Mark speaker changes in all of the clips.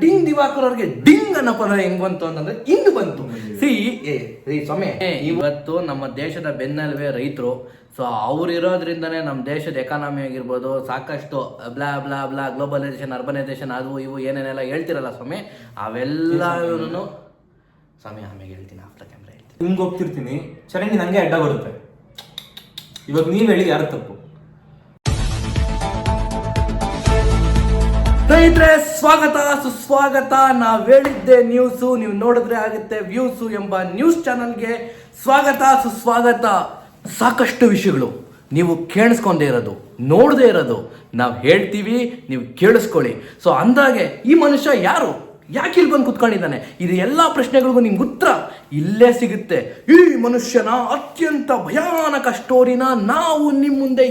Speaker 1: Ding Diwakar ಅವ್ರಿಗೆ ding ಅನ್ನೋ ಪದ ಹೆಂಗ್ ಬಂತು ಅಂತಂದ್ರೆ ಹಿಂಗ್ ಬಂತು. ಸ್ವಾಮಿ, ಇವತ್ತು ನಮ್ಮ ದೇಶದ ಬೆನ್ನೆಲುಬೆ ರೈತರು. ಸೊ ಅವ್ರು ಇರೋದ್ರಿಂದನೇ ನಮ್ಮ ದೇಶದ ಎಕಾನಮಿ ಆಗಿರ್ಬೋದು, ಸಾಕಷ್ಟು blah blah blah globalisation, urbanisation, ಅದು ಇವು ಏನೇನೆಲ್ಲ ಹೇಳ್ತಿರಲ್ಲ ಸ್ವಾಮಿ, ಅವೆಲ್ಲ ಸ್ವಾಮಿ ಆಮೇಲೆ ಹೇಳ್ತೀನಿ, ಆಫ್ಟರ್ ಕ್ಯಾಮ್ರಾ ಹೇಳ್ತೀನಿ.
Speaker 2: ಹಿಂಗೆ ಹೋಗ್ತಿರ್ತೀನಿ, ಚರಂಡಿ ನಂಗೆ ಅಡ್ಡ ಬರುತ್ತೆ. ಇವಾಗ ನೀವ್ ಹೇಳಿ ಯಾರು ತಪ್ಪು?
Speaker 1: ಸ್ನೇಹಿತರೆ, ಸ್ವಾಗತ ಸುಸ್ವಾಗತ. ನಾವ್ ಹೇಳಿದ್ದೆ ನ್ಯೂಸು, ನೀವು ನೋಡಿದ್ರೆ ಆಗುತ್ತೆ ವ್ಯೂಸು ಎಂಬ ನ್ಯೂಸ್ ಚಾನಲ್ಗೆ ಸ್ವಾಗತ ಸುಸ್ವಾಗತ. ಸಾಕಷ್ಟು ವಿಷಯಗಳು ನೀವು ಕೇಳಿಸ್ಕೊಂಡೇ ಇರೋದು, ನೋಡದೇ ಇರೋದು ನಾವು ಹೇಳ್ತೀವಿ, ನೀವು ಕೇಳಿಸ್ಕೊಳ್ಳಿ. ಸೊ ಅಂದಾಗೆ ಈ ಮನುಷ್ಯ ಯಾರು, ಯಾಕೆ ಇಲ್ಲಿ ಬಂದು ಕುತ್ಕೊಂಡಿದ್ದಾನೆ, ಇದು ಎಲ್ಲ ಪ್ರಶ್ನೆಗಳಿಗೂ ನಿಮ್ಗೆ ಉತ್ತರ ಇಲ್ಲೇ ಸಿಗುತ್ತೆ. ಈ ಮನುಷ್ಯನ ಅತ್ಯಂತ ಭಯಾನಕ ಸ್ಟೋರಿನ ನಾವು ನಿಮ್ಮ ಮುಂದೆ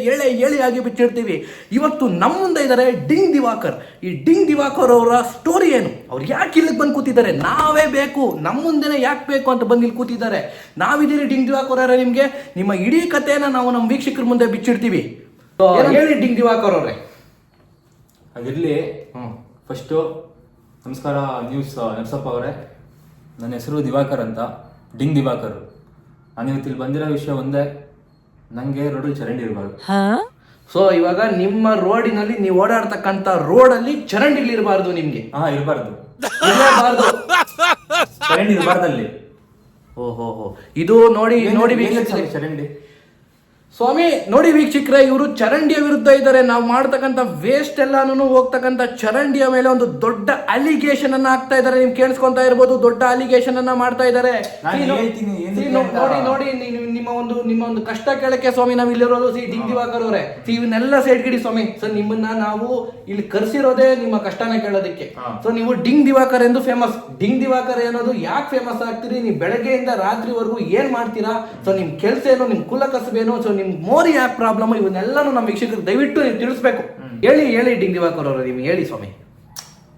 Speaker 1: ಎಳೆಯಾಗಿ ಬಿಚ್ಚಿಡ್ತೀವಿ. ಇವತ್ತು ನಮ್ಮ ಮುಂದೆ ಇದ್ದಾರೆ ಡಿಂಗ್ ದಿವಾಕರ್. ಈ ಡಿಂಗ್ ದಿವಾಕರ್ ಅವರ ಸ್ಟೋರಿ ಏನು, ಅವ್ರು ಯಾಕೆ ಇಲ್ಲಿಗೆ ಬಂದು ಕೂತಿದ್ದಾರೆ, ನಾವೇ ಬೇಕು, ನಮ್ಮ ಮುಂದೆನೇ ಯಾಕೆ ಬೇಕು ಅಂತ ಬಂದು ಇಲ್ಲಿ ಕೂತಿದ್ದಾರೆ. ನಾವಿದ್ದೀರಿ ಡಿಂಗ್ ದಿವಾಕರ್ ಅವರೇ, ನಿಮಗೆ ನಿಮ್ಮ ಇಡೀ ಕಥೆನ ನಾವು ನಮ್ಮ ವೀಕ್ಷಕರ ಮುಂದೆ ಬಿಚ್ಚಿಡ್ತೀವಿ. ಹೇಳಿ ಡಿಂಗ್ ದಿವಾಕರ್ ಅವರೇ.
Speaker 2: ಅದಿರಲಿ, ಫಸ್ಟು ನಮಸ್ಕಾರ ನ್ಯೂಸ್ ನರಸಪ್ಪ ಅವರೇ. ನನ್ನ ಹೆಸರು ದಿವಾಕರ್ ಅಂತ, ಡಿಂಗ್ ದಿವಾಕರ್. ನಾನು ಇವತ್ತಿಲ್ಲಿ ಬಂದಿರೋ ವಿಷಯ ಒಂದೇ, ನನಗೆ ರೋಡಲ್ಲಿ ಚರಂಡಿ ಇರಬಾರ್ದು.
Speaker 1: ಸೊ ಇವಾಗ ನಿಮ್ಮ ರೋಡಿನಲ್ಲಿ ನೀವು ಓಡಾಡ್ತಕ್ಕಂಥ ರೋಡಲ್ಲಿ ಚರಂಡಿಗಳಿರಬಾರ್ದು, ನಿಮ್ಗೆ
Speaker 2: ಇರಬಾರ್ದು, ಚರಂಡಿ ಇರಬಾರ್ದಲ್ಲಿ.
Speaker 1: ಓಹೋ, ಇದು ನೋಡಿ
Speaker 2: ಚರಂಡಿ
Speaker 1: ಸ್ವಾಮಿ, ನೋಡಿ ವೀಕ್ಷಕರೇ, ಇವರು ಚರಂಡಿಯ ವಿರುದ್ಧ ಇದ್ದಾರೆ. ನಾವು ಮಾಡ್ತಕ್ಕಂಥ ವೇಸ್ಟ್ ಎಲ್ಲಾನು ಹೋಗ್ತಕ್ಕಂಥ ಚರಂಡಿಯ ಮೇಲೆ ಒಂದು ದೊಡ್ಡ ಅಲಿಗೇಷನ್ ಅನ್ನ ಹಾಕ್ತಾ ಇದ್ದಾರೆ. ನೀವು ಕೇಳಿಸ್ಕೊಂತಾ ಇರ್ಬೋದು, ದೊಡ್ಡ ಅಲಿಗೇಷನ್ ಅನ್ನ ಮಾಡ್ತಾ ಇದ್ದಾರೆ. ನೋಡಿ ನಿಮ್ಮ ಒಂದು ಕಷ್ಟ ಕೇಳಕ್ಕೆ ಸ್ವಾಮಿ ನಾವು ಇಲ್ಲಿರೋದು. ಡಿಂಗ್ ದಿವಾಕರ್ ಅವರೇ, ಇವನ್ನೆಲ್ಲ ಸೈಡ್ ಗಿಡಿ ಸ್ವಾಮಿ. ಸೊ ನಿಮ್ಮನ್ನ ನಾವು ಇಲ್ಲಿ ಕರ್ಸಿರೋದೇ ನಿಮ್ಮ ಕಷ್ಟನ ಕೇಳೋದಕ್ಕೆ. ಸೊ ನೀವು ಡಿಂಗ್ ದಿವಾಕರ್ ಎಂದು ಫೇಮಸ್. ಡಿಂಗ್ ದಿವಾಕರ್ ಅನ್ನೋದು ಯಾಕೆ ಫೇಮಸ್ ಆಗ್ತೀರಿ, ನೀವು ಬೆಳಗ್ಗೆಯಿಂದ ರಾತ್ರಿವರೆಗೂ ಏನ್ ಮಾಡ್ತೀರಾ, ಸೊ ನಿಮ್ ಕೆಲಸ ಏನು, ನಿಮ್ ಕುಲ ಕಸಬೇನು, ಸೊ ನಿಮ್ ಮೋರಿ ಯಾಕೆ ಪ್ರಾಬ್ಲಮ್, ಇವನ್ನೆಲ್ಲರೂ ನಮ್ಮ ವೀಕ್ಷಕರು ದಯವಿಟ್ಟು ನೀವು ತಿಳಿಸ್ಬೇಕು. ಹೇಳಿ ಡಿಂಗ್ ದಿವಾಕರ್ ಅವರು, ನೀವು ಹೇಳಿ ಸ್ವಾಮಿ.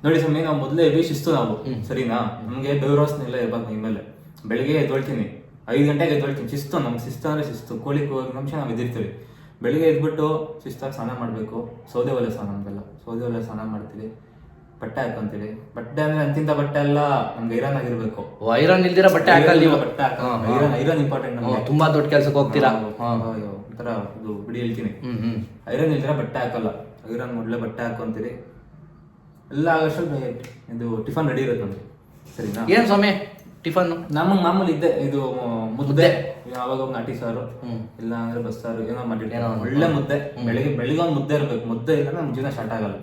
Speaker 2: ನೋಡಿ ಸ್ವಾಮಿ, ನಾವು ಮೊದಲೇ ಶಿಸ್ತು ನಾವು, ಸರಿನಾ? ನಮಗೆ ಬೆವರೋಸ್ನೆಲ್ಲ ಇರ್ಬೇಕು ನಿಮ್ಮ ಮೇಲೆ. ಬೆಳಿಗ್ಗೆ ಎದ್ದೊಳ್ತೀನಿ, 5 ಗಂಟೆಗೆ ಎದ್ದೊಳ್ತೀನಿ. ಶಿಸ್ತು, ನಮ್ಗೆ ಶಿಸ್ತು ಅಂದ್ರೆ ಶಿಸ್ತು. ಕೋಳಿಗೆ 1 ನಿಮಿಷ ನಾವು ಎದ್ದಿರ್ತೀವಿ. ಬೆಳಿಗ್ಗೆ ಎದ್ಬಿಟ್ಟು ಶಿಸ್ತಾಗಿ ಸ್ನಾನ ಮಾಡಬೇಕು. ಸೌದೆ ಒಲೆ ಸ್ನಾನ ಅಂತೆಲ್ಲ, ಸೌದೆ ಒಲೆ ಸ್ನಾನ ಮಾಡ್ತೀವಿ. ಬಟ್ಟೆ ಹಾಕೊಂತೀವಿ. ಬಟ್ಟೆ ಅಂದ್ರೆ ಅಂತಿಂತ ಬಟ್ಟೆ ಎಲ್ಲ ನಮ್ಗೆ ಐರನ್ ಆಗಿರ್ಬೇಕು.
Speaker 1: ಐರನ್ ಇಲ್ದಿರ ಬಟ್ಟೆ ಹಾಕಲ್ಲ ನೀವು?
Speaker 2: ಬಟ್ಟೆ ಐರನ್ ಇಂಪಾರ್ಟೆಂಟ್ ನಮ್ಗೆ.
Speaker 1: ತುಂಬಾ ದೊಡ್ಡ ಕೆಲ್ಸಕ್ಕೆ ಹೋಗ್ತೀರಾ,
Speaker 2: ಒಂಥರ ಇದು ಬಿಡಿ ಹೇಳ್ತೀನಿ. ಐರನ್ ಇಲ್ದಿರ ಬಟ್ಟೆ ಹಾಕಲ್ಲ. ಐರನ್ ಮೊದಲೇ ಬಟ್ಟೆ ಹಾಕೊಂತೀರಿ. ಎಲ್ಲ ಆಗೋಷ್ಟರಲ್ಲಿ ಇದು ಟಿಫನ್ ರೆಡಿ ಇರುತ್ತೆ ನಮ್ಗೆ, ಸರಿನಾ?
Speaker 1: ಏನ್ ಸ್ವಾಮಿ ಟಿಫನ್?
Speaker 2: ನಮಗೆ ಮಾಮೂಲಿ ಇದ್ದೆ, ಇದು ಮುದ್ದೆ, ಯಾವಾಗ ನಾಟಿ ಸಾರು, ಇಲ್ಲ ಅಂದ್ರೆ ಬಸ್ಸಾರು, ಏನೋ ಮಾಡಿರ್ತೀವಿ. ಒಳ್ಳೆ ಮುದ್ದೆ, ಬೆಳಿಗ್ಗೆ ಒಂದು ಮುದ್ದೆ ಇರ್ಬೇಕು. ಮುದ್ದೆ ಇಲ್ಲ ನಮ್ ಜೀವನ ಸ್ಟಾರ್ಟ್ ಆಗಲ್ಲ,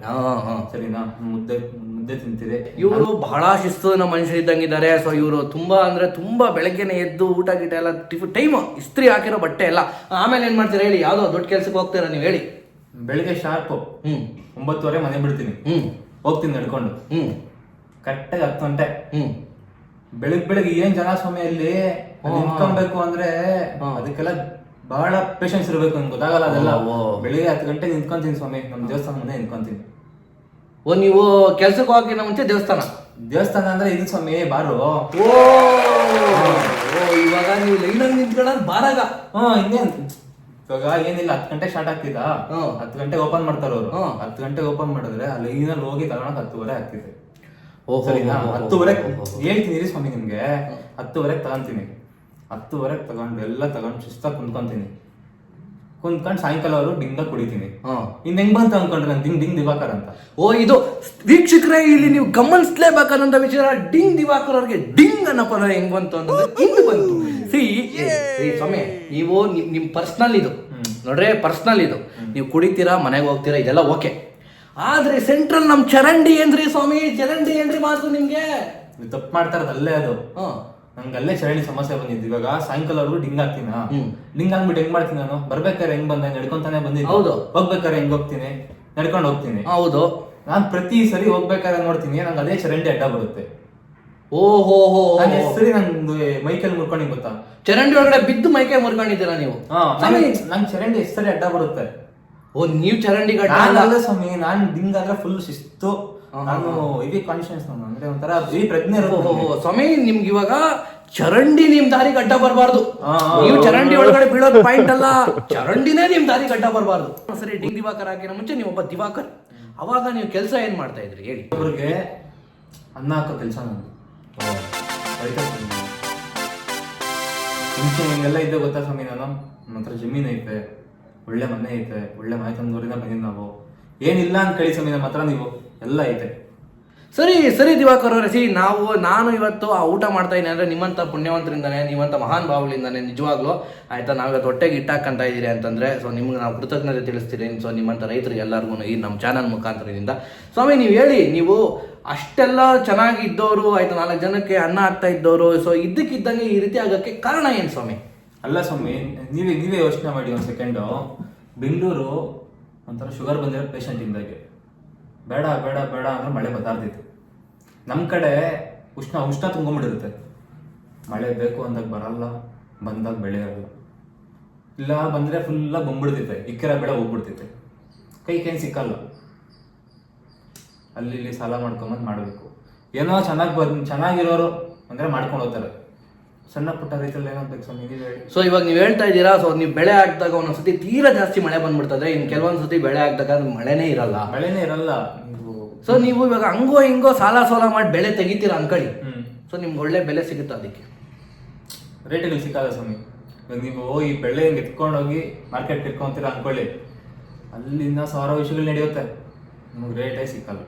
Speaker 2: ಸರಿನಾ? ಮುದ್ದೆ ತಿಂತೀರಿ.
Speaker 1: ಇವರು ಬಹಳ ಶಿಸ್ತಿನ ಮನುಷ್ಯರು ಇದ್ದಂಗಿದ್ದಾರೆ. ಸೊ ಇವರು ತುಂಬಾ ಅಂದ್ರೆ ತುಂಬಾ ಬೆಳಗ್ಗೆನೆ ಎದ್ದು ಊಟ ಗೀಟ ಎಲ್ಲ ಟೈಮ್ ಇಸ್ತ್ರಿ ಹಾಕಿರೋ ಬಟ್ಟೆ ಎಲ್ಲ. ಆಮೇಲೆ ಏನ್ ಮಾಡ್ತೀರಾ ಹೇಳಿ, ಯಾವ್ದೋ ದೊಡ್ಡ ಕೆಲ್ಸಕ್ಕೆ ಹೋಗ್ತೀರಾ ನೀವು ಹೇಳಿ?
Speaker 2: ಬೆಳಿಗ್ಗೆ ಶಾರ್ಪ್ 9:30 ಮನೆ ಬಿಡ್ತೀನಿ, ಹೋಗ್ತೀನಿ ನಡ್ಕೊಂಡು. ಕರೆಕ್ಟಾಗಿ 10 ಗಂಟೆ. ಬೆಳಿಗ್ಗೆ ಏನ್ ಜನ ಸ್ವಾಮಿ ಅಲ್ಲಿ ನಿಂತ್ಕೊಬೇಕು ಅಂದ್ರೆ ಅದಕ್ಕೆಲ್ಲ ಬಹಳ ಪೇಷನ್ಸ್ ಇರ್ಬೇಕು, ನನ್ಗೆ ಗೊತ್ತಾಗಲ್ಲ ಅದೆಲ್ಲ. ಬೆಳಿಗ್ಗೆ 10 ಗಂಟೆಗೆ ನಿಂತ್ಕೊಂತೀನಿ ಸ್ವಾಮಿ, ನಮ್ ದೇವಸ್ಥಾನ ಮುಂದೆ ನಿಂತ್ಕೊಂತೀನಿ.
Speaker 1: ನೀವು ಕೆಲ್ಸಕ್ಕೆ ಹೋಗಿನ ಮುಂಚೆ ದೇವಸ್ಥಾನ
Speaker 2: ಅಂದ್ರೆ ಇದು ಸ್ವಾಮಿ, ಬಾರು.
Speaker 1: ಇವಾಗ ನೀವು ಲೈನಲ್ಲಿ ನಿಂತ್ಕೊಳ್ಳೋದು ಬಾರಾಗ.
Speaker 2: ಇನ್ನೇನ್ ಇವಾಗ ಏನಿಲ್ಲ, 10 ಗಂಟೆ ಸ್ಟಾರ್ಟ್ ಆಗ್ತಿದ, 10 ಗಂಟೆಗೆ ಓಪನ್ ಮಾಡ್ತಾರ ಅವ್ರು. 10 ಗಂಟೆಗೆ ಓಪನ್ ಮಾಡಿದ್ರೆ ಆ ಲೈನಲ್ಲಿ ಹೋಗಿ ತಗೊಳಕ್ 10:30 ಆಗ್ತಿದೆ, ಸರಿನಾ? 10:30 ಹೇಳ್ತೀನಿ ಇರಿ ಸ್ವಾಮಿ ನಿಮ್ಗೆ. 10:30 ತಗೊಂತೀನಿ. 10:30 ತಗೊಂಡು ಎಲ್ಲ ತಗೊಂಡು ಶಿಸ್ತಾಗಿ ಕುಂತ್ಕೊಂತೀನಿ. ಕುಂತ್ಕೊಂಡು ಸಾಯಂಕಾಲ ಅವರು ಡಿಂಗ ಕುಡಿತೀನಿ. ಇನ್ ಹೆಂಗ್ ಬಂತ ಅನ್ಕೊಂಡ್ರೆ ನಾನು ಡಿಂಗ್ ದಿವಾಕರ್ ಅಂತ.
Speaker 1: ಇದು ವೀಕ್ಷಕರೇ, ಇಲ್ಲಿ ನೀವು ಗಮನಿಸ್ಲೇಬೇಕಾದಂತ ವಿಚಾರ, ಡಿಂಗ್ ದಿವಾಕರ್ ಅವ್ರಿಗೆ ಡಿಂಗ್ ಅನ್ನೋ ಪದ ಹೆಂಗ್ ಬಂತು ಅಂತಂದ್ರೆ ಹಿಂಗ್ ಬಂತು. ಸ್ವಾಮಿ, ನೀವು ನಿಮ್ ಪರ್ಸನಲ್ ಇದು ನೋಡ್ರೆ, ಪರ್ಸನಲ್ ಇದು. ನೀವು ಕುಡಿತೀರಾ, ಮನೆಗೆ ಹೋಗ್ತೀರಾ, ಇದೆಲ್ಲ ಓಕೆ. ಆದ್ರೆ ಸೆಂಟ್ರಲ್ ನಮ್ ಚರಂಡಿ ಏನ್ರಿ ಸ್ವಾಮಿ, ಚರಂಡಿ ಏನ್ರಿ ಮಾತು ನಿಮ್ಗೆ?
Speaker 2: ತಪ್ಪು ಮಾಡ್ತಾರದು ಅಲ್ಲೇ. ಅದು ನಂಗೆ ಅಲ್ಲೇ ಚರಂಡಿ ಸಮಸ್ಯೆ ಬಂದಿದ್ದು. ಇವಾಗ ಸಾಯಂಕಾಲವರೆಗೂ ಡಿಂಗ್ ಆಗ್ತೀನಿ. ಡಿಂಗ್ ಆಗ್ಬಿಟ್ಟು ಹೆಂಗ್ ಮಾಡ್ತೀನಿ ನಾನು? ಬರ್ಬೇಕಾರೆ ಹೆಂಗ್ ಬಂದೆ, ನಡ್ಕೊಂತಾನೆ ಬಂದಿದ್ದೆ. ಹೌದು. ಹೋಗ್ಬೇಕಾರೆ ಹೆಂಗ್ ಹೋಗ್ತೀನಿ, ನಡ್ಕೊಂಡು ಹೋಗ್ತೀನಿ.
Speaker 1: ಹೌದು.
Speaker 2: ನಾನ್ ಪ್ರತಿ ಸರಿ ಹೋಗ್ಬೇಕಾದ್ರೆ ನೋಡ್ತೀನಿ, ನಂಗೆ ಅದೇ ಚರಂಡಿ ಅಡ್ಡ ಬರುತ್ತೆ.
Speaker 1: ಓಹೋ,
Speaker 2: ಸರಿ ನಂದು ಮೈಕಲ್ ಮುರ್ಕೊಂಡು ಗೊತ್ತಾ?
Speaker 1: ಚರಂಡಿ ಒಳಗಡೆ ಬಿದ್ದು ಮೈಕೈ ಮುರ್ಕೊಂಡಿದ್ದೀರಾ ನೀವು?
Speaker 2: ನಂಗೆ ಚರಂಡಿ ಎಷ್ಟು ಸರಿ ಅಡ್ಡ ಬರುತ್ತೆ.
Speaker 1: ನೀವು ಚರಂಡಿ
Speaker 2: ಅಲ್ಲ ಸ್ವಾಮಿ, ನಾನ್ ಡಿಂಗ್ ಆದ್ರೆ ಫುಲ್ ಶಿಸ್ತು. ನಾನು ಇವಿ ಕಾನ್ಶಿಯಸ್, ಅಂದ್ರೆ ಒಂಥರ ಈ ಪ್ರಜ್ಞೆ
Speaker 1: ಸ್ವಾಮಿ. ನಿಮ್ಗೆ ಇವಾಗ ಚರಂಡಿ ನಿಮ್ ದಾರಿಗೆ ಅಡ್ಡ ಬರಬಾರ್ದು. ನೀವು ಚರಂಡಿ ಒಳಗಡೆ ಬೀಳೋದು ಪಾಯಿಂಟ್ ಅಲ್ಲ, ಚರಂಡಿನೇ ನಿಮ್ ದಾರಿಗೆ ಅಡ್ಡ ಬರಬಾರ್ದು. ಸರಿ, ಡಿಂಗ್ ದಿವಾಕರ್ ಆಗಿನ ಮುಂಚೆ ನೀವು ಒಬ್ಬ ದಿವಾಕರ್. ಅವಾಗ ನೀವು ಕೆಲಸ ಏನ್ ಮಾಡ್ತಾ ಇದ್ರಿ ಹೇಳಿ?
Speaker 2: ಅವ್ರಿಗೆ ಅನ್ನ ಹಾಕೋ ಕೆಲಸ ನಂದು. ರೈತ ಸ್ವಾಮಿ. ಮುಂಚೆ ಹಿಂಗೆಲ್ಲ ಇದ್ದೆ ಗೊತ್ತಾ ಸ್ವಾಮಿ, ನಾನು ನನ್ನ ಹತ್ರ ಜಮೀನು ಐತೆ, ಒಳ್ಳೆ ಮನೆ ಐತೆ, ಒಳ್ಳೆ ಮನೆ ತಂದೂರಿಂದ ಬಂದಿದ್ದು ನಾವು. ಏನಿಲ್ಲ ಅಂತ ಕೇಳಿ ಸ್ವಾಮಿ, ನಮ್ಮ ಹತ್ರ ನೀವು ಎಲ್ಲ ಐತೆ.
Speaker 1: ಸರಿ ಸರಿ ದಿವಾಕರ್ ಅವರೇ, ನಾನು ಇವತ್ತು ಆ ಊಟ ಮಾಡ್ತಾ ಇದ್ದೀನಿ ಅಂದರೆ ನಿಮ್ಮಂಥ ಪುಣ್ಯವಂತರಿಂದಾನೆ, ನಿಮ್ಮಂಥ ಮಹಾನ್ ಭಾವಗಳಿಂದಾನೆ ನಿಜವಾಗ್ಲೂ ಆಯಿತಾ. ನಾವಿವತ್ತು ಹೊಟ್ಟೆಗೆ ಇಟ್ಟಾಕಂತ ಇದ್ದೀರಿ ಅಂತಂದರೆ ಸೊ ನಿಮ್ಗೆ ನಾವು ಕೃತಜ್ಞತೆ ತಿಳಿಸ್ತೀರಿ. ಸೊ ನಿಮ್ಮಂಥ ರೈತರಿಗೆ ಎಲ್ಲರಿಗೂ ಈ ನಮ್ಮ ಚಾನಲ್ ಮುಖಾಂತರದಿಂದ ಸ್ವಾಮಿ ನೀವು ಹೇಳಿ, ನೀವು ಅಷ್ಟೆಲ್ಲ ಚೆನ್ನಾಗಿ ಇದ್ದವರು ಆಯಿತಾ, 4 ಜನಕ್ಕೆ ಅನ್ನ ಆಗ್ತಾ ಇದ್ದವರು, ಸೊ ಇದ್ದಕ್ಕಿದ್ದಂಗೆ ಈ ರೀತಿ ಆಗೋಕ್ಕೆ ಕಾರಣ ಏನು ಸ್ವಾಮಿ?
Speaker 2: ಅಲ್ಲ ಸ್ವಾಮಿ, ನೀವೇ ಯೋಚನೆ ಮಾಡಿ ಒಂದು ಸೆಕೆಂಡು. ಬೆಂಗಳೂರು ಒಂಥರ ಶುಗರ್ ಬಂದಿರೋ ಪೇಷಂಟ್ ಇದ್ದಾಗೆ, ಬೇಡ ಬೇಡ ಬೇಡ ಅಂದ್ರೆ ಮಳೆ ಬತ್ತಾರ್ತಿತ್ತು. ನಮ್ಮ ಕಡೆ ಉಷ್ಣ ತುಂಗೊಂಬಿಡಿರುತ್ತೆ. ಮಳೆ ಬೇಕು ಅಂದಾಗ ಬರಲ್ಲ, ಬಂದಾಗ ಬೆಳೆ ಇರಲ್ಲ, ಇಲ್ಲ ಬಂದರೆ ಫುಲ್ಲಾಗಿ ಬಂದ್ಬಿಡ್ತೈತೆ, ಇಕ್ಕಿರೋ ಬೆಳೆ ಹೋಗ್ಬಿಡ್ತೈತೆ, ಕೈ ಸಿಕ್ಕಲ್ಲ. ಅಲ್ಲಿ ಇಲ್ಲಿ ಸಾಲ ಮಾಡ್ಕೊಂಬಂದು ಮಾಡಬೇಕು. ಏನೋ ಚೆನ್ನಾಗಿರೋರು ಅಂದರೆ ಮಾಡ್ಕೊಂಡು ಹೋಗ್ತಾರೆ. ಸಣ್ಣ ಪುಟ್ಟ ರೈತರಲ್ಲಿ ಏನಾಗಬೇಕು ಸ್ವಾಮಿ ನೀವು ಹೇಳಿ.
Speaker 1: ಸೊ ಇವಾಗ ನೀವು ಹೇಳ್ತಾ ಇದ್ದೀರಾ, ಸೊ ನೀವು ಬೆಳೆ ಹಾಕಿದಾಗ ಒಂದೊಂದ್ಸತಿ ತೀರಾ ಜಾಸ್ತಿ ಮಳೆ ಬಂದ್ಬಿಡ್ತದೆ, ಇನ್ನು ಕೆಲವೊಂದ್ಸತಿ ಬೆಳೆ ಹಾಕಿದಾಗ ಮಳೆನೇ ಇರಲ್ಲ. ಸೊ ನೀವು ಇವಾಗ ಹಂಗೋ ಹಿಂಗೋ ಸಾಲ ಮಾಡಿ ಬೆಳೆ ತೆಗಿತೀರಾ ಅನ್ಕೊಳ್ಳಿ, ಸೊ ನಿಮ್ಗೆ ಒಳ್ಳೆ ಬೆಲೆ ಸಿಗುತ್ತೆ, ಅದಕ್ಕೆ
Speaker 2: ರೇಟ್ಗಳು ಸಿಕ್ಕಲ್ಲ ಸ್ವಾಮಿ. ಇವಾಗ ನೀವು ಈ ಬೆಳೆ ಹಿಂಗೆ ಎತ್ಕೊಂಡೋಗಿ ಮಾರ್ಕೆಟ್ ಇಟ್ಕೊಂತೀರಾ ಅನ್ಕೊಳ್ಳಿ, ಅಲ್ಲಿಂದ 1000 ವಿಷಯಗಳು ನಡೆಯುತ್ತೆ, ನಿಮ್ಗೆ ರೇಟೇ ಸಿಕ್ಕಲ್ಲ.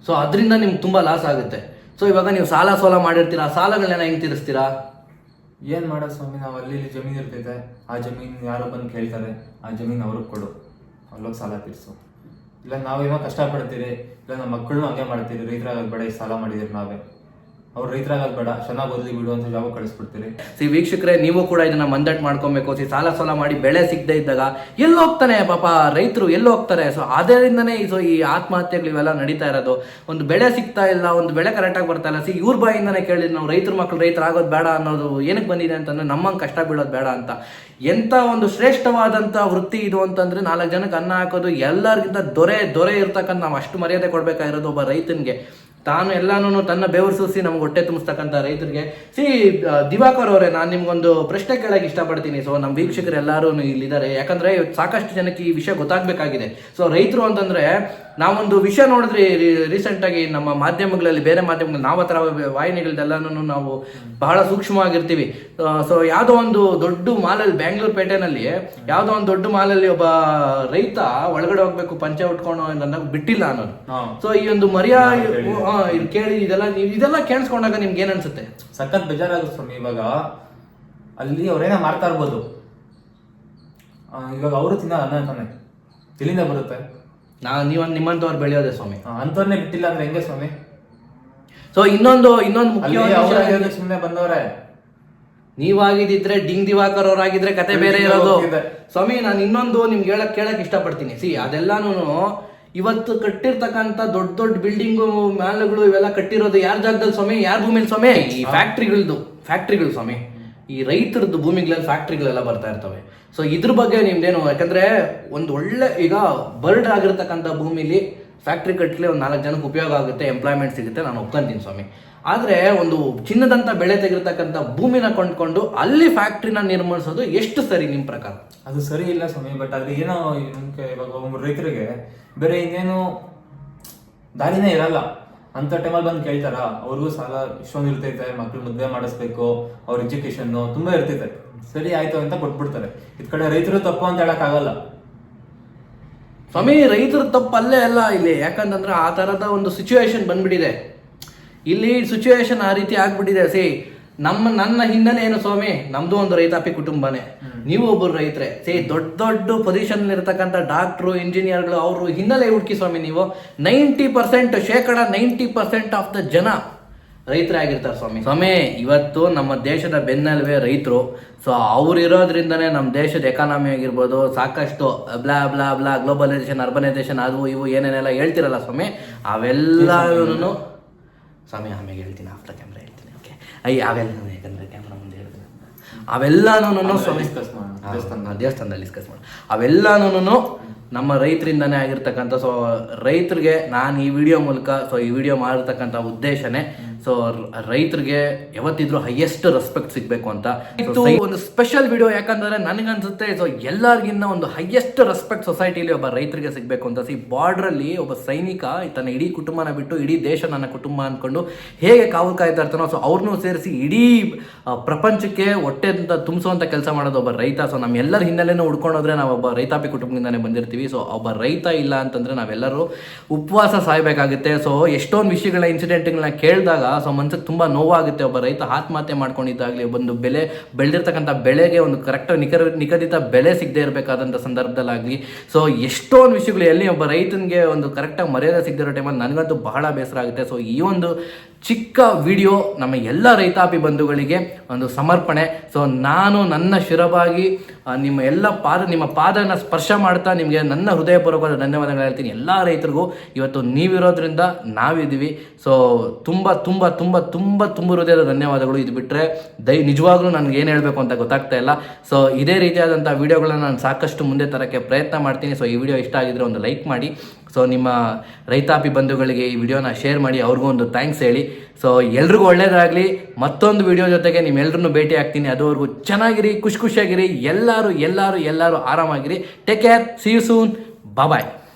Speaker 1: ಸೊ ಅದರಿಂದ ನಿಮ್ಗೆ ತುಂಬ ಲಾಸ್ ಆಗುತ್ತೆ. ಸೊ ಇವಾಗ ನೀವು ಸಾಲ ಮಾಡಿರ್ತೀರಾ, ಸಾಲಗಳನ್ನ ಹೆಂಗೆ ತೀರಿಸ್ತೀರಾ?
Speaker 2: ಏನು ಮಾಡೋದು ಸ್ವಾಮಿ, ನಾವು ಅಲ್ಲಿ ಇಲ್ಲಿ ಜಮೀನು ಇರ್ತೈತೆ, ಆ ಜಮೀನು ಯಾರೋ ಬಂದು ಕೇಳ್ತಾರೆ, ಆ ಜಮೀನು ಅವ್ರಿಗೆ ಕೊಡು, ಅಲ್ಲೋಗಿ ಸಾಲ ತೀರಿಸು. ಇಲ್ಲ ನಾವೇನೋ ಕಷ್ಟಪಡ್ತೀರಿ, ಇಲ್ಲ ನಮ್ಮ ಮಕ್ಕಳನ್ನೂ ಹಂಗೆ ಮಾಡ್ತೀರಿ, ರೈತರಾಗೋದು ಬೇಡ, ಈ ಸಾಲ ಮಾಡಿದಿರಿ ನಾವೇ, ಅವ್ರು ರೈತರಾಗೋದು ಬೇಡ, ಚೆನ್ನಾಗಿ ಓದಲಿ ಬಿಡು ಅಂತ ಜಾಬ್ ಕಳಿಸ್ಬಿಡ್ತೀರಿ. ವೀಕ್ಷಕರೇ, ನೀವು ಕೂಡ ಇದನ್ನ ಮಂದಟ್ ಮಾಡ್ಕೊಬೇಕು. ಸಾಲ ಮಾಡಿ ಬೆಳೆ ಸಿಗದೆ ಇದ್ದಾಗ ಎಲ್ಲಿ ಹೋಗ್ತಾನೆ ಪಾಪ ರೈತರು, ಎಲ್ಲಿ ಹೋಗ್ತಾರೆ? ಸೊ ಅದರಿಂದನೇ ಈ ಆತ್ಮಹತ್ಯೆಗಳು ಇವೆಲ್ಲ ನಡೀತಾ ಇರೋದು. ಒಂದು ಬೆಳೆ ಸಿಗ್ತಾ ಇಲ್ಲ, ಒಂದು ಬೆಳೆ ಕರೆಕ್ಟಾಗಿ ಬರ್ತಾ ಇಲ್ಲ. ಇವ್ರ ಬಾಯಿಂದನೇ ಕೇಳಿದ್ರು ನಾವು, ರೈತರ ಮಕ್ಕಳು ರೈತರಾಗೋದು ಬೇಡ ಅನ್ನೋದು ಏನಕ್ಕೆ ಬಂದಿದೆ ಅಂತಂದ್ರೆ ನಮ್ಮಂಗೆ ಕಷ್ಟ ಬೀಳೋದು ಬೇಡ ಅಂತ. ಎಂಥ ಒಂದು ಶ್ರೇಷ್ಠವಾದಂಥ ವೃತ್ತಿ ಇದು ಅಂತಂದ್ರೆ 4 ಜನಕ್ಕೆ ಅನ್ನ ಹಾಕೋದು. ಎಲ್ಲರಿಗಿಂತ ದೊರೆ ಇರ್ತಕ್ಕಂಥ ನಾವು ಅಷ್ಟು ಮರ್ಯಾದೆ ಕೊಡ್ಬೇಕಾಗಿರೋದು ಒಬ್ಬ ರೈತನಿಗೆ. ತಾನು ಎಲ್ಲಾನು ತನ್ನ ಬೆವರು ಸೂಸಿ ನಮ್ಗೆ ಹೊಟ್ಟೆ ತುಂಬಿಸ್ತಕ್ಕಂಥ ರೈತರಿಗೆ. ದಿವಾಕರ್ ಅವರೇ, ನಾನು ನಿಮ್ಗೊಂದು ಪ್ರಶ್ನೆ ಕೇಳಕ್ಕೆ ಇಷ್ಟಪಡ್ತೀನಿ. ಸೊ ನಮ್ಮ ವೀಕ್ಷಕರು ಎಲ್ಲರೂ ಇಲ್ಲಿದ್ದಾರೆ, ಯಾಕಂದ್ರೆ ಸಾಕಷ್ಟು ಜನಕ್ಕೆ ಈ ವಿಷಯ ಗೊತ್ತಾಗಬೇಕಾಗಿದೆ. ಸೊ ರೈತರು ಅಂತಂದ್ರೆ ನಾವೊಂದು ವಿಷಯ ನೋಡಿದ್ರಿ ರೀಸೆಂಟಾಗಿ ನಮ್ಮ ಮಾಧ್ಯಮಗಳಲ್ಲಿ, ಬೇರೆ ಮಾಧ್ಯಮಗಳಲ್ಲಿ, ನಾವು ಹತ್ರ ವಾಹಿನಿಗಳದೆಲ್ಲನೂ ನಾವು ಬಹಳ ಸೂಕ್ಷ್ಮವಾಗಿರ್ತೀವಿ. ಸೊ ಯಾವುದೋ ಒಂದು ದೊಡ್ಡ ಮಾಲಲ್ಲಿ, ಬ್ಯಾಂಗ್ಳೂರ್ ಪೇಟೆನಲ್ಲಿ ಯಾವುದೋ ಒಂದು ದೊಡ್ಡ ಮಾಲಲ್ಲಿ ಒಬ್ಬ ರೈತ ಒಳಗಡೆ ಹೋಗ್ಬೇಕು ಪಂಚೆ ಉಟ್ಕೊಂಡು ಅನ್ನೋದು ಬಿಟ್ಟಿಲ್ಲ ಅನ್ನೋದು. ಸೊ ಈ ಒಂದು ಇದು ಕೇಳಿ ಇದೆಲ್ಲ ಕೇಳಿಸ್ಕೊಂಡಾಗ ನಿಮ್ಗೆ ಏನ್ ಅನ್ಸುತ್ತೆ? ಸಖತ್ ಬೇಜಾರಾಗುತ್ತೆ ಸ್ವಾಮಿ. ಇವಾಗ ಅಲ್ಲಿ ಅವ್ರೇನ ಮಾರ್ತಾ ಇರ್ಬೋದು, ಇವಾಗ ಅವರು ತಿನ್ನೋ ಅನ್ನ ಅಂತಾನೆ ಎಲ್ಲಿಂದ ಬರುತ್ತೆ?
Speaker 1: ನಿಮ್ಮಂತವ್ರು ಬೆಳೆಯೋದೆ ಸ್ವಾಮಿ.
Speaker 2: ಅಂತವ್ರನ್ನೇ ಬಿಟ್ಟಿಲ್ಲ ಅಂದ್ರೆ ಹೆಂಗೆ ಸ್ವಾಮಿ?
Speaker 1: ಸೊ ಇನ್ನೊಂದು ಮುಖ್ಯವಾದ
Speaker 2: ಸುಮ್ಮನೆ ಬಂದವ್ರೆ.
Speaker 1: ನೀವಾಗಿದ್ದಿದ್ರೆ ಡಿಂಗ್ ದಿವಾಕರ್ ಅವರಾಗಿದ್ರೆ ಕತೆ ಬೇರೆ ಇರೋದು ಸ್ವಾಮಿ. ನಾನು ಇನ್ನೊಂದು ನಿಮ್ಗೆ ಕೇಳಕ್ ಇಷ್ಟಪಡ್ತೀನಿ. ಅದೆಲ್ಲಾನು ಇವತ್ತು ಕಟ್ಟಿರ್ತಕ್ಕಂಥ ದೊಡ್ಡ ಬಿಲ್ಡಿಂಗು, ಮ್ಯಾಲ್ಗಳು ಇವೆಲ್ಲ ಕಟ್ಟಿರೋದು ಯಾರ ಜಾಗದಲ್ಲಿ ಸ್ವಾಮಿ? ಯಾರ ಭೂಮಿಲಿ ಸ್ವಾಮಿ? ಈ ಫ್ಯಾಕ್ಟ್ರಿಗಳು ಸ್ವಾಮಿ. ಈ ರೈತರದ್ದು ಭೂಮಿಗಳಲ್ಲಿ ಫ್ಯಾಕ್ಟ್ರಿಗಳೆಲ್ಲ ಬರ್ತಾ ಇರ್ತವೆ. ಸೊ ಇದ್ರ ಬಗ್ಗೆ ನಿಮ್ದೇನು? ಯಾಕಂದ್ರೆ ಒಂದು ಒಳ್ಳೆ ಈಗ ಬರ್ಡ್ ಆಗಿರ್ತಕ್ಕಂಥ ಭೂಮಿಲಿ ಫ್ಯಾಕ್ಟ್ರಿ ಕಟ್ಟಲಿ ಒಂದು 4 ಜನಕ್ಕೆ ಉಪಯೋಗ ಆಗುತ್ತೆ, ಎಂಪ್ಲಾಯ್ಮೆಂಟ್ ಸಿಗುತ್ತೆ, ನಾನು ಒಪ್ಕೊಂತೀನಿ ಸ್ವಾಮಿ. ಆದರೆ ಒಂದು ಚಿನ್ನದಂಥ ಬೆಳೆ ತೆಗಿರ್ತಕ್ಕಂಥ ಭೂಮಿನ ಕೊಂಡ್ಕೊಂಡು ಅಲ್ಲಿ ಫ್ಯಾಕ್ಟ್ರಿನ ನಿರ್ಮಿಸೋದು ಎಷ್ಟು ಸರಿ ನಿಮ್ಮ ಪ್ರಕಾರ?
Speaker 2: ಅದು ಸರಿ ಇಲ್ಲ ಸ್ವಾಮಿ. ಬಟ್ ಅದು ಏನೋ ಇವಾಗ ಒಬ್ಬ ರೈತರಿಗೆ ಬೇರೆ ಇನ್ನೇನು ದಾರಿನೇ ಇರಲ್ಲ. ಅಂತ ಟೈಮಲ್ಲಿ ಬಂದು ಕೇಳ್ತಾರ, ಅವ್ರಿಗೂ ಸಾಲ ಇಷ್ಟೊಂದು ಇರ್ತೈತೆ, ಮಕ್ಳು ಮದುವೆ ಮಾಡಿಸ್ಬೇಕು, ಅವ್ರ ಎಜುಕೇಶನ್ ತುಂಬಾ ಇರ್ತೈತೆ, ಸರಿ ಆಯ್ತು ಅಂತ ಕೊಟ್ಬಿಡ್ತಾರೆ. ಇದ್ ಕಡೆ ರೈತರು ತಪ್ಪು ಅಂತ ಹೇಳಕ್ ಆಗಲ್ಲ
Speaker 1: ಸ್ವಾಮಿ. ರೈತರ ತಪ್ಪು ಅಲ್ಲೇ ಅಲ್ಲ ಇಲ್ಲಿ, ಯಾಕಂತಂದ್ರೆ ಆ ತರದ ಒಂದು ಸಿಚುವೇಶನ್ ಬಂದ್ಬಿಟ್ಟಿದೆ ಇಲ್ಲಿ. ಸಿಚುವೇಶನ್ ಆ ರೀತಿ ಆಗ್ಬಿಟ್ಟಿದೆ. ನನ್ನ ಹಿನ್ನೆಲೆ ಏನು ಸ್ವಾಮಿ? ನಮ್ದು ಒಂದು ರೈತಾಪಿ ಕುಟುಂಬನೇ, ನೀವು ಒಬ್ಬರು ರೈತರೇ. ದೊಡ್ಡ ಪೊಸಿಷನ್ ಇರ್ತಕ್ಕಂಥ ಡಾಕ್ಟ್ರು, ಇಂಜಿನಿಯರ್ಗಳು, ಅವರು ಹಿನ್ನೆಲೆ ಹುಡುಕಿ ಸ್ವಾಮಿ. ನೀವು 90% ಆಫ್ ದ ಜನ ರೈತರೇ ಆಗಿರ್ತಾರೆ ಸ್ವಾಮಿ. ಇವತ್ತು ನಮ್ಮ ದೇಶದ ಬೆನ್ನೆಲುಬೆ ರೈತರು. ಸೊ ಅವ್ರು ಇರೋದ್ರಿಂದನೇ ನಮ್ಮ ದೇಶದ ಎಕಾನಮಿ ಆಗಿರ್ಬೋದು, ಸಾಕಷ್ಟು blah blah blah globalisation, urbanisation, ಅದು ಇವು ಏನೇನೆಲ್ಲ ಹೇಳ್ತಿರಲ್ಲ ಸ್ವಾಮಿ, ಅವೆಲ್ಲನೂ ಸ್ವಾಮಿ ಆಮೇಲೆ ಹೇಳ್ತೀನಿ, ಆಫ್ಟರ್ ಕ್ಯಾಮ್ರಾ ಹೇಳ್ತೀನಿ. ಓಕೆ, ಅವೆಲ್ಲ ಯಾಕಂದ್ರೆ ಕ್ಯಾಮ್ರಾ ಮುಂದೆ ಹೇಳ್ತೀನಿ, ಅವೆಲ್ಲನೂ ಸ್ವಾಮಿ ದೇವಸ್ಥಾನದಲ್ಲಿ ಡಿಸ್ಕಸ್ ಮಾಡಿ. ಅವೆಲ್ಲನೂ ನಮ್ಮ ರೈತರಿಂದನೇ ಆಗಿರ್ತಕ್ಕಂಥ. ಸೊ ರೈತರಿಗೆ ನಾನು ಈ ವಿಡಿಯೋ ಮೂಲಕ, ಈ ವಿಡಿಯೋ ಮಾಡಿರ್ತಕ್ಕಂಥ ಉದ್ದೇಶನೇ ಸೊ ರೈತರಿಗೆ ಯಾವತ್ತಿದ್ರು ಹೈಯೆಸ್ಟ್ ರೆಸ್ಪೆಕ್ಟ್ ಸಿಗ್ಬೇಕು ಅಂತ ಇದು ಒಂದು ಸ್ಪೆಷಲ್ ವಿಡಿಯೋ. ಯಾಕಂದ್ರೆ ನನಗನ್ಸುತ್ತೆ ಸೊ ಎಲ್ಲರಿಗಿನ್ನ ಒಂದು ಹೈಯೆಸ್ಟ್ ರೆಸ್ಪೆಕ್ಟ್ ಸೊಸೈಟಿಲಿ ಒಬ್ಬ ರೈತರಿಗೆ ಸಿಗ್ಬೇಕು ಅಂತ. ಬಾರ್ಡರ್ ಅಲ್ಲಿ ಒಬ್ಬ ಸೈನಿಕ ತನ್ನ ಇಡೀ ಕುಟುಂಬನ ಬಿಟ್ಟು ಇಡೀ ದೇಶ ನನ್ನ ಕುಟುಂಬ ಅನ್ಕೊಂಡು ಹೇಗೆ ಕಾವು ಕಾಯ್ತಾ ಇರ್ತಾನೋ, ಸೊ ಅವ್ರನ್ನೂ ಸೇರಿಸಿ ಇಡೀ ಪ್ರಪಂಚಕ್ಕೆ ಹೊಟ್ಟೆ ಅಂತ ತುಂಬಿಸುವಂತ ಕೆಲಸ ಮಾಡೋದು ಒಬ್ಬ ರೈತ. ಸೊ ನಮ್ಮೆಲ್ಲರ ಹಿನ್ನೆಲೆನೂ ಹುಡ್ಕೊಂಡೋದ್ರೆ ನಾವು ಒಬ್ಬ ರೈತಾಪಿ ಕುಟುಂಬದಿಂದಾನೇ ಬಂದಿರ್ತೀವಿ. ಸೊ ಒಬ್ಬ ರೈತ ಇಲ್ಲ ಅಂತಂದ್ರೆ ನಾವೆಲ್ಲರೂ ಉಪವಾಸ ಸಾಯ್ಬೇಕಾಗುತ್ತೆ. ಸೊ ಎಷ್ಟೊಂದು ವಿಷಯಗಳ ಇನ್ಸಿಡೆಂಟ್ಗಳನ್ನ ಕೇಳಿದಾಗ ಸೊ ಮನ್ಸಿಗೆ ತುಂಬಾ ನೋವಾಗುತ್ತೆ. ಒಬ್ಬ ರೈತ ಆತ್ಮಹತ್ಯೆ ಮಾಡ್ಕೊಂಡಿದ್ದಾಗಲಿ, ಒಂದು ಬೆಳೆದಿರ್ತಕ್ಕಂಥ ಬೆಳೆಗೆ ಒಂದು ಕರೆಕ್ಟ್ ನಿಗದಿತ ಬೆಲೆ ಸಿಗದೆ ಇರಬೇಕಾದಂಥ ಸಂದರ್ಭದಲ್ಲಾಗಲಿ, ಸೊ ಎಷ್ಟೊಂದು ವಿಷಯಗಳು ಎಲ್ಲಿ ಒಬ್ಬ ರೈತನಿಗೆ ಒಂದು ಕರೆಕ್ಟಾಗಿ ಮರ್ಯಾದೆ ಸಿಗದಿರೋ ಟೈಮಲ್ಲಿ ನನಗಂತೂ ಬಹಳ ಬೇಸರ ಆಗುತ್ತೆ. ಸೊ ಈ ಒಂದು ಚಿಕ್ಕ ವಿಡಿಯೋ ನಮ್ಮ ಎಲ್ಲ ರೈತಾಪಿ ಬಂಧುಗಳಿಗೆ ಒಂದು ಸಮರ್ಪಣೆ. ಸೊ ನಾನು ನನ್ನ ಶಿರವಾಗಿ ನಿಮ್ಮ ಪಾದನ ಸ್ಪರ್ಶ ಮಾಡ್ತಾ ನಿಮಗೆ ನನ್ನ ಹೃದಯಪೂರ್ವಕವಾದ ಧನ್ಯವಾದಗಳು ಹೇಳ್ತೀನಿ. ಎಲ್ಲ ರೈತರಿಗೂ ಇವತ್ತು ನೀವಿರೋದ್ರಿಂದ ನಾವಿದ್ದೀವಿ. ಸೊ ತುಂಬ ತುಂಬ ತುಂಬ ತುಂಬ ತುಂಬ ಹೃದಯದ ಧನ್ಯವಾದಗಳು. ಇದು ಬಿಟ್ಟರೆ ನಿಜವಾಗ್ಲೂ ನನಗೆ ಏನು ಹೇಳಬೇಕು ಅಂತ ಗೊತ್ತಾಗ್ತಾ ಇಲ್ಲ. ಸೊ ಇದೇ ರೀತಿಯಾದಂಥ ವಿಡಿಯೋಗಳನ್ನ ನಾನು ಸಾಕಷ್ಟು ಮುಂದೆ ತರೋಕ್ಕೆ ಪ್ರಯತ್ನ ಮಾಡ್ತೀನಿ. ಸೊ ಈ ವಿಡಿಯೋ ಇಷ್ಟ ಆಗಿದ್ರೆ ಒಂದು ಲೈಕ್ ಮಾಡಿ. ಸೊ ನಿಮ್ಮ ರೈತಾಪಿ ಬಂಧುಗಳಿಗೆ ಈ ವಿಡಿಯೋನ ಶೇರ್ ಮಾಡಿ, ಅವ್ರಿಗೂ ಒಂದು ಥ್ಯಾಂಕ್ಸ್ ಹೇಳಿ. ಸೊ ಎಲ್ರಿಗೂ ಒಳ್ಳೇದಾಗಲಿ. ಮತ್ತೊಂದು ವಿಡಿಯೋ ಜೊತೆಗೆ ನಿಮ್ಮೆಲ್ಲರನ್ನೂ ಭೇಟಿ ಆಗ್ತೀನಿ. ಅದುವರೆಗೂ ಚೆನ್ನಾಗಿರಿ, ಖುಷಿಯಾಗಿರಿ, ಎಲ್ಲರೂ ಆರಾಮಾಗಿರಿ. Take care, see you soon, bye.